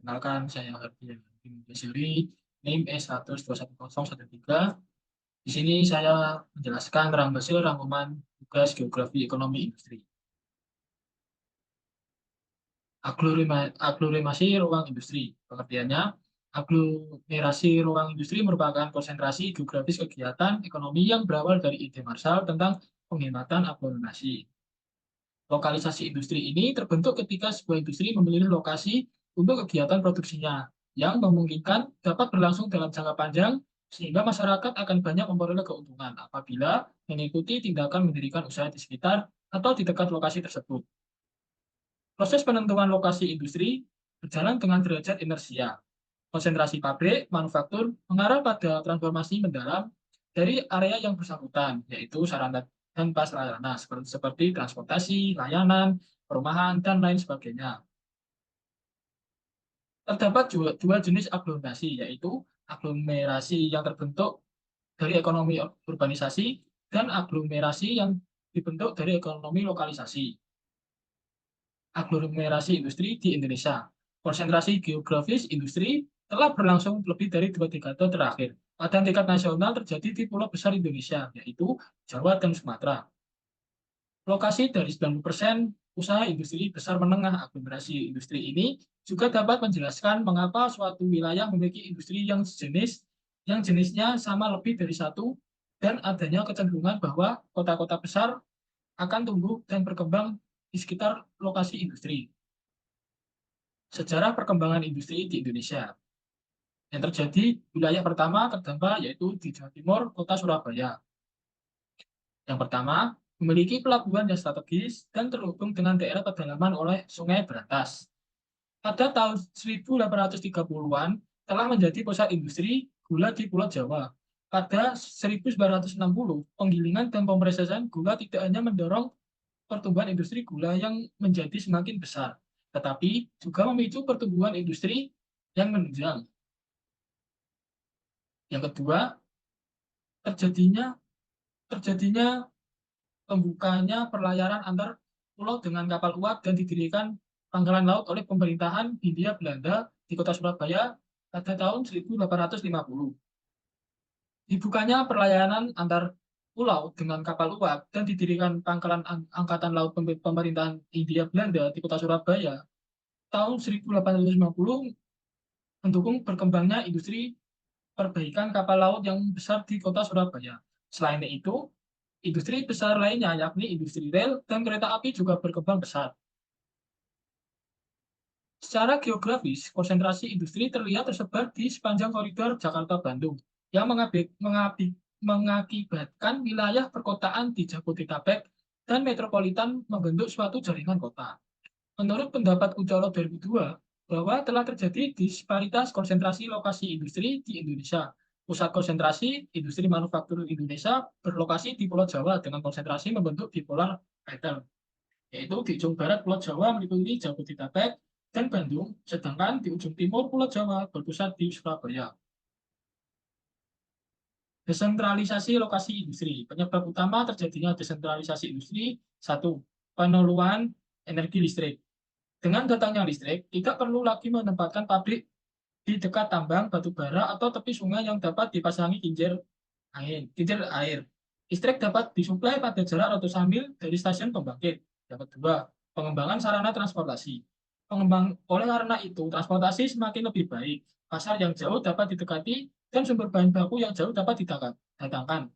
Kenalkan, saya Hardian Basiri, NIM E1021013. Di sini saya menjelaskan hasil rangkuman tugas geografi ekonomi industri. Aglomerasi ruang industri. Pengertiannya, aglomerasi ruang industri merupakan konsentrasi geografis kegiatan ekonomi yang berawal dari ide Marshall tentang penghematan aglomerasi. Lokalisasi industri ini terbentuk ketika sebuah industri memilih lokasi untuk kegiatan produksinya, yang memungkinkan dapat berlangsung dalam jangka panjang, sehingga masyarakat akan banyak memperoleh keuntungan apabila mengikuti tindakan mendirikan usaha di sekitar atau di dekat lokasi tersebut. Proses penentuan lokasi industri berjalan dengan derajat inersia. Konsentrasi pabrik, manufaktur, mengarah pada transformasi mendalam dari area yang bersangkutan, yaitu sarana dan prasarana seperti transportasi, layanan, perumahan, dan lain sebagainya. Terdapat dua jenis aglomerasi, yaitu aglomerasi yang terbentuk dari ekonomi urbanisasi dan aglomerasi yang dibentuk dari ekonomi lokalisasi. Aglomerasi industri di Indonesia. Konsentrasi geografis industri telah berlangsung lebih dari 2 dekade terakhir. Pada tingkat nasional terjadi di pulau besar Indonesia, yaitu Jawa dan Sumatera. Lokasi dari 90% usaha industri besar menengah aglomerasi industri ini juga dapat menjelaskan mengapa suatu wilayah memiliki industri yang jenisnya sama lebih dari satu, dan adanya kecenderungan bahwa kota-kota besar akan tumbuh dan berkembang di sekitar lokasi industri. Sejarah perkembangan industri di Indonesia. Yang terjadi, wilayah pertama terdampak yaitu di Jawa Timur, kota Surabaya. Yang pertama, memiliki pelabuhan yang strategis dan terhubung dengan daerah pedalaman oleh Sungai Berantas. Pada tahun 1830-an, telah menjadi pusat industri gula di Pulau Jawa. Pada 1960, penggilingan dan pemrosesan gula tidak hanya mendorong pertumbuhan industri gula yang menjadi semakin besar, tetapi juga memicu pertumbuhan industri yang menunjang. Yang kedua, terjadinya terjadinya pembukanya perlayaran antar pulau dengan kapal uap dan didirikan pangkalan laut oleh pemerintahan Hindia Belanda di kota Surabaya pada tahun 1850. Dibukanya perlayanan antar pulau dengan kapal uap dan didirikan pangkalan angkatan laut pemerintahan Hindia Belanda di kota Surabaya tahun 1850 mendukung berkembangnya industri perbaikan kapal laut yang besar di kota Surabaya. Selain itu, industri besar lainnya yakni industri rel dan kereta api juga berkembang pesat. Secara geografis, konsentrasi industri terlihat tersebar di sepanjang koridor Jakarta-Bandung yang mengakibatkan wilayah perkotaan di Jabodetabek dan metropolitan membentuk suatu jaringan kota. Menurut pendapat Kuncoro 2002, bahwa telah terjadi disparitas konsentrasi lokasi industri di Indonesia. Pusat konsentrasi industri manufaktur Indonesia berlokasi di Pulau Jawa dengan konsentrasi membentuk bipolar pattern, yaitu di ujung barat Pulau Jawa meliputi Jabodetabek dan Bandung, sedangkan di ujung timur Pulau Jawa berpusat di Surabaya. Desentralisasi lokasi industri. Penyebab utama terjadinya desentralisasi industri, satu, peneluan energi listrik. Dengan datangnya listrik, tidak perlu lagi menempatkan pabrik di dekat tambang batu bara atau tepi sungai yang dapat dipasangi kincir air. Listrik dapat disuplai pada jarak ratusan mil dari stasiun pembangkit. Yang kedua, pengembangan sarana transportasi. Oleh karena itu, transportasi semakin lebih baik. Pasar yang jauh dapat didekati dan sumber bahan baku yang jauh dapat didatangkan.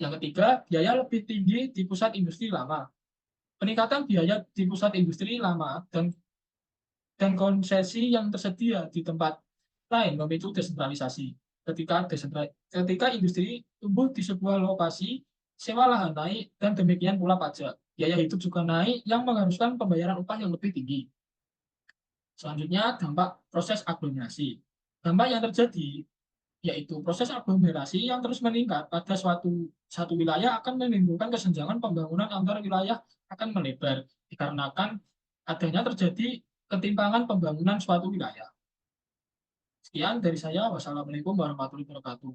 Yang ketiga, biaya lebih tinggi di pusat industri lama. Peningkatan biaya di pusat industri lama dan konsesi yang tersedia di tempat lain memicu desentralisasi. Ketika industri tumbuh di sebuah lokasi, sewa lahan naik dan demikian pula pajak. Biaya hidup juga naik yang mengharuskan pembayaran upah yang lebih tinggi. Selanjutnya, dampak proses aglomerasi. Dampak yang terjadi yaitu proses aglomerasi yang terus meningkat pada satu wilayah akan menimbulkan kesenjangan pembangunan antar wilayah akan melebar dikarenakan adanya terjadi ketimpangan pembangunan suatu wilayah. Sekian dari saya. Wassalamualaikum warahmatullahi wabarakatuh.